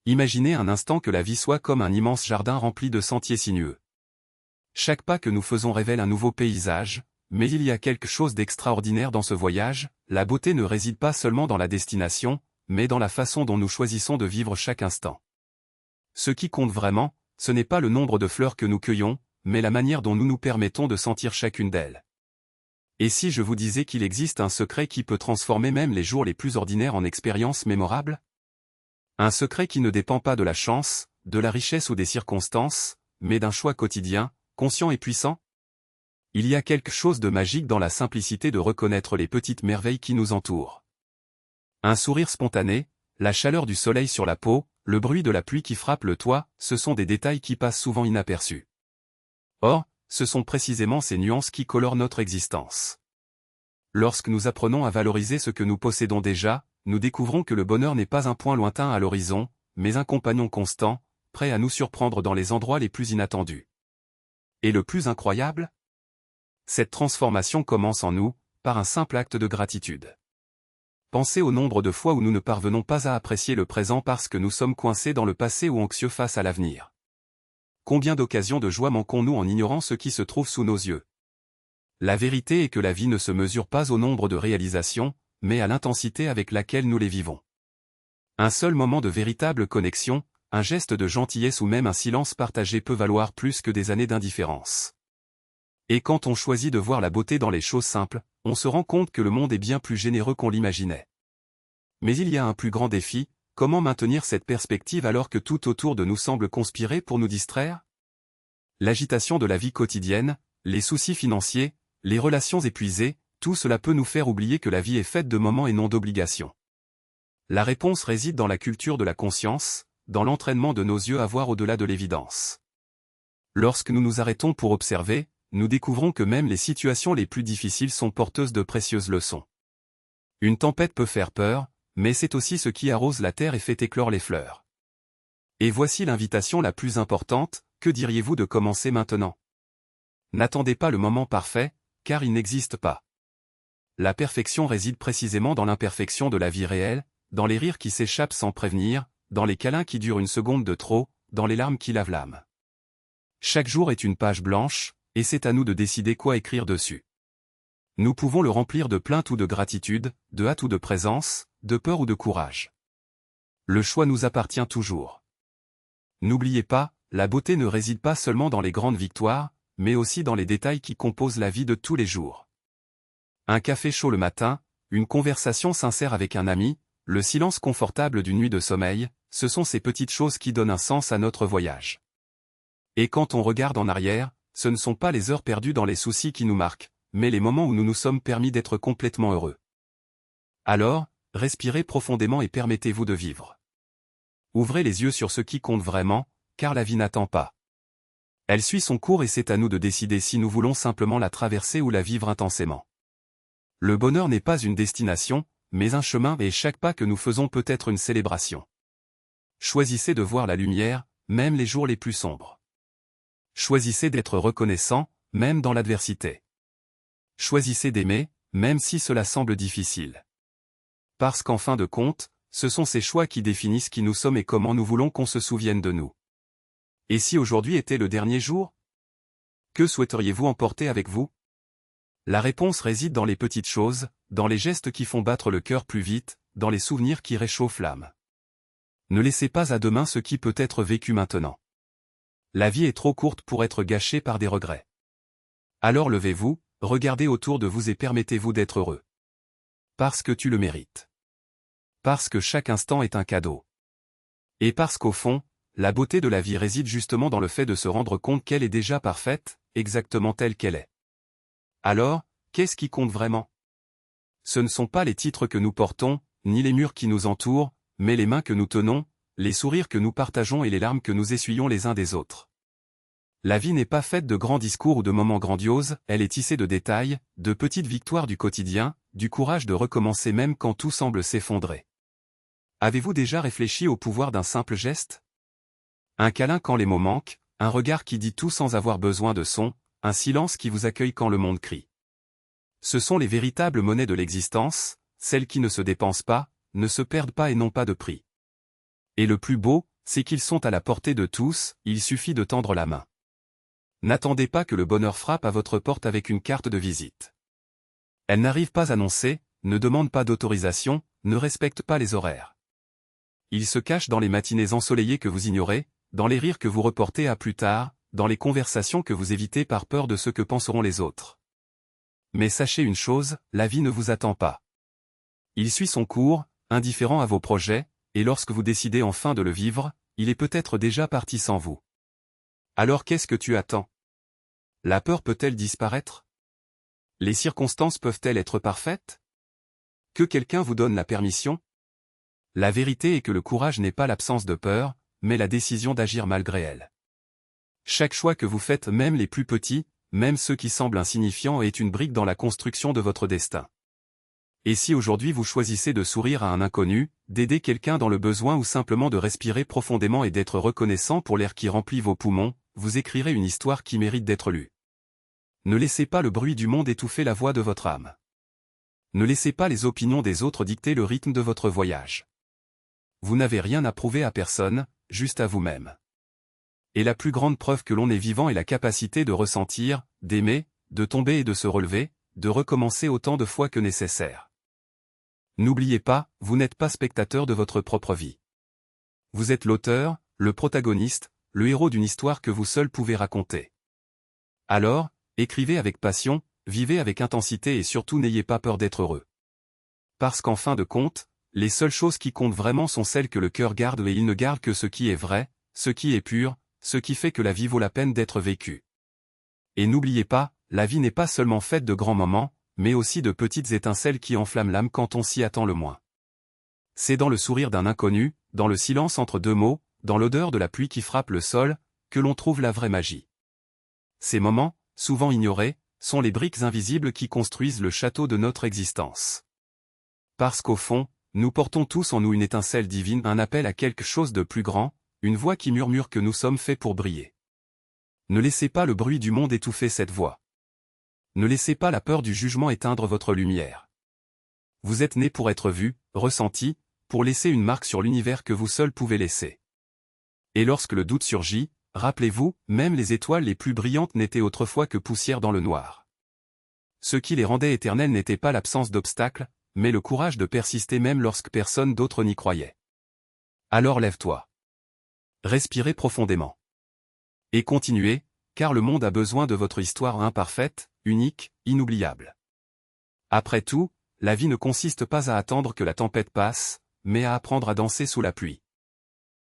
Imaginez un instant que la vie soit comme un immense jardin rempli de sentiers sinueux. Chaque pas que nous faisons révèle un nouveau paysage, mais il y a quelque chose d'extraordinaire dans ce voyage, la beauté ne réside pas seulement dans la destination, mais dans la façon dont nous choisissons de vivre chaque instant. Ce qui compte vraiment, ce n'est pas le nombre de fleurs que nous cueillons, mais la manière dont nous nous permettons de sentir chacune d'elles. Et si je vous disais qu'il existe un secret qui peut transformer même les jours les plus ordinaires en expériences mémorables? Un secret qui ne dépend pas de la chance, de la richesse ou des circonstances, mais d'un choix quotidien, conscient et puissant? Il y a quelque chose de magique dans la simplicité de reconnaître les petites merveilles qui nous entourent. Un sourire spontané, la chaleur du soleil sur la peau, le bruit de la pluie qui frappe le toit, ce sont des détails qui passent souvent inaperçus. Or, ce sont précisément ces nuances qui colorent notre existence. Lorsque nous apprenons à valoriser ce que nous possédons déjà, nous découvrons que le bonheur n'est pas un point lointain à l'horizon, mais un compagnon constant, prêt à nous surprendre dans les endroits les plus inattendus. Et le plus incroyable? Cette transformation commence en nous, par un simple acte de gratitude. Pensez au nombre de fois où nous ne parvenons pas à apprécier le présent parce que nous sommes coincés dans le passé ou anxieux face à l'avenir. Combien d'occasions de joie manquons-nous en ignorant ce qui se trouve sous nos yeux? La vérité est que la vie ne se mesure pas au nombre de réalisations, mais à l'intensité avec laquelle nous les vivons. Un seul moment de véritable connexion, un geste de gentillesse ou même un silence partagé peut valoir plus que des années d'indifférence. Et quand on choisit de voir la beauté dans les choses simples, on se rend compte que le monde est bien plus généreux qu'on l'imaginait. Mais il y a un plus grand défi, comment maintenir cette perspective alors que tout autour de nous semble conspirer pour nous distraire? L'agitation de la vie quotidienne, les soucis financiers, les relations épuisées, tout cela peut nous faire oublier que la vie est faite de moments et non d'obligations. La réponse réside dans la culture de la conscience, dans l'entraînement de nos yeux à voir au-delà de l'évidence. Lorsque nous nous arrêtons pour observer, nous découvrons que même les situations les plus difficiles sont porteuses de précieuses leçons. Une tempête peut faire peur, mais c'est aussi ce qui arrose la terre et fait éclore les fleurs. Et voici l'invitation la plus importante, que diriez-vous de commencer maintenant? N'attendez pas le moment parfait, car il n'existe pas. La perfection réside précisément dans l'imperfection de la vie réelle, dans les rires qui s'échappent sans prévenir, dans les câlins qui durent une seconde de trop, dans les larmes qui lavent l'âme. Chaque jour est une page blanche, et c'est à nous de décider quoi écrire dessus. Nous pouvons le remplir de plainte ou de gratitude, de hâte ou de présence, de peur ou de courage. Le choix nous appartient toujours. N'oubliez pas, la beauté ne réside pas seulement dans les grandes victoires, mais aussi dans les détails qui composent la vie de tous les jours. Un café chaud le matin, une conversation sincère avec un ami, le silence confortable d'une nuit de sommeil, ce sont ces petites choses qui donnent un sens à notre voyage. Et quand on regarde en arrière, ce ne sont pas les heures perdues dans les soucis qui nous marquent, mais les moments où nous nous sommes permis d'être complètement heureux. Alors, respirez profondément et permettez-vous de vivre. Ouvrez les yeux sur ce qui compte vraiment, car la vie n'attend pas. Elle suit son cours et c'est à nous de décider si nous voulons simplement la traverser ou la vivre intensément. Le bonheur n'est pas une destination, mais un chemin et chaque pas que nous faisons peut être une célébration. Choisissez de voir la lumière, même les jours les plus sombres. Choisissez d'être reconnaissant, même dans l'adversité. Choisissez d'aimer, même si cela semble difficile. Parce qu'en fin de compte, ce sont ces choix qui définissent qui nous sommes et comment nous voulons qu'on se souvienne de nous. Et si aujourd'hui était le dernier jour? Que souhaiteriez-vous emporter avec vous? La réponse réside dans les petites choses, dans les gestes qui font battre le cœur plus vite, dans les souvenirs qui réchauffent l'âme. Ne laissez pas à demain ce qui peut être vécu maintenant. La vie est trop courte pour être gâchée par des regrets. Alors levez-vous, regardez autour de vous et permettez-vous d'être heureux. Parce que tu le mérites. Parce que chaque instant est un cadeau. Et parce qu'au fond, la beauté de la vie réside justement dans le fait de se rendre compte qu'elle est déjà parfaite, exactement telle qu'elle est. Alors, qu'est-ce qui compte vraiment? Ce ne sont pas les titres que nous portons, ni les murs qui nous entourent, mais les mains que nous tenons, les sourires que nous partageons et les larmes que nous essuyons les uns des autres. La vie n'est pas faite de grands discours ou de moments grandioses, elle est tissée de détails, de petites victoires du quotidien, du courage de recommencer même quand tout semble s'effondrer. Avez-vous déjà réfléchi au pouvoir d'un simple geste? Un câlin quand les mots manquent, un regard qui dit tout sans avoir besoin de son, un silence qui vous accueille quand le monde crie. Ce sont les véritables monnaies de l'existence, celles qui ne se dépensent pas, ne se perdent pas et n'ont pas de prix. Et le plus beau, c'est qu'ils sont à la portée de tous, il suffit de tendre la main. N'attendez pas que le bonheur frappe à votre porte avec une carte de visite. Elle n'arrive pas annoncée, ne demande pas d'autorisation, ne respecte pas les horaires. Il se cache dans les matinées ensoleillées que vous ignorez, dans les rires que vous reportez à plus tard, dans les conversations que vous évitez par peur de ce que penseront les autres. Mais sachez une chose, la vie ne vous attend pas. Il suit son cours, indifférent à vos projets, et lorsque vous décidez enfin de le vivre, il est peut-être déjà parti sans vous. Alors qu'est-ce que tu attends? La peur peut-elle disparaître? Les circonstances peuvent-elles être parfaites? Que quelqu'un vous donne la permission? La vérité est que le courage n'est pas l'absence de peur, mais la décision d'agir malgré elle. Chaque choix que vous faites, même les plus petits, même ceux qui semblent insignifiants, est une brique dans la construction de votre destin. Et si aujourd'hui vous choisissez de sourire à un inconnu, d'aider quelqu'un dans le besoin ou simplement de respirer profondément et d'être reconnaissant pour l'air qui remplit vos poumons, vous écrirez une histoire qui mérite d'être lue. Ne laissez pas le bruit du monde étouffer la voix de votre âme. Ne laissez pas les opinions des autres dicter le rythme de votre voyage. Vous n'avez rien à prouver à personne, juste à vous-même. Et la plus grande preuve que l'on est vivant est la capacité de ressentir, d'aimer, de tomber et de se relever, de recommencer autant de fois que nécessaire. N'oubliez pas, vous n'êtes pas spectateur de votre propre vie. Vous êtes l'auteur, le protagoniste, le héros d'une histoire que vous seul pouvez raconter. Alors, écrivez avec passion, vivez avec intensité et surtout n'ayez pas peur d'être heureux. Parce qu'en fin de compte, les seules choses qui comptent vraiment sont celles que le cœur garde et il ne garde que ce qui est vrai, ce qui est pur, ce qui fait que la vie vaut la peine d'être vécue. Et n'oubliez pas, la vie n'est pas seulement faite de grands moments, mais aussi de petites étincelles qui enflamment l'âme quand on s'y attend le moins. C'est dans le sourire d'un inconnu, dans le silence entre deux mots, dans l'odeur de la pluie qui frappe le sol, que l'on trouve la vraie magie. Ces moments, souvent ignorés, sont les briques invisibles qui construisent le château de notre existence. Parce qu'au fond, nous portons tous en nous une étincelle divine, un appel à quelque chose de plus grand, une voix qui murmure que nous sommes faits pour briller. Ne laissez pas le bruit du monde étouffer cette voix. Ne laissez pas la peur du jugement éteindre votre lumière. Vous êtes né pour être vu, ressenti, pour laisser une marque sur l'univers que vous seul pouvez laisser. Et lorsque le doute surgit, rappelez-vous, même les étoiles les plus brillantes n'étaient autrefois que poussière dans le noir. Ce qui les rendait éternelles n'était pas l'absence d'obstacles, mais le courage de persister même lorsque personne d'autre n'y croyait. Alors lève-toi. Respirez profondément. Et continuez, car le monde a besoin de votre histoire imparfaite, unique, inoubliable. Après tout, la vie ne consiste pas à attendre que la tempête passe, mais à apprendre à danser sous la pluie.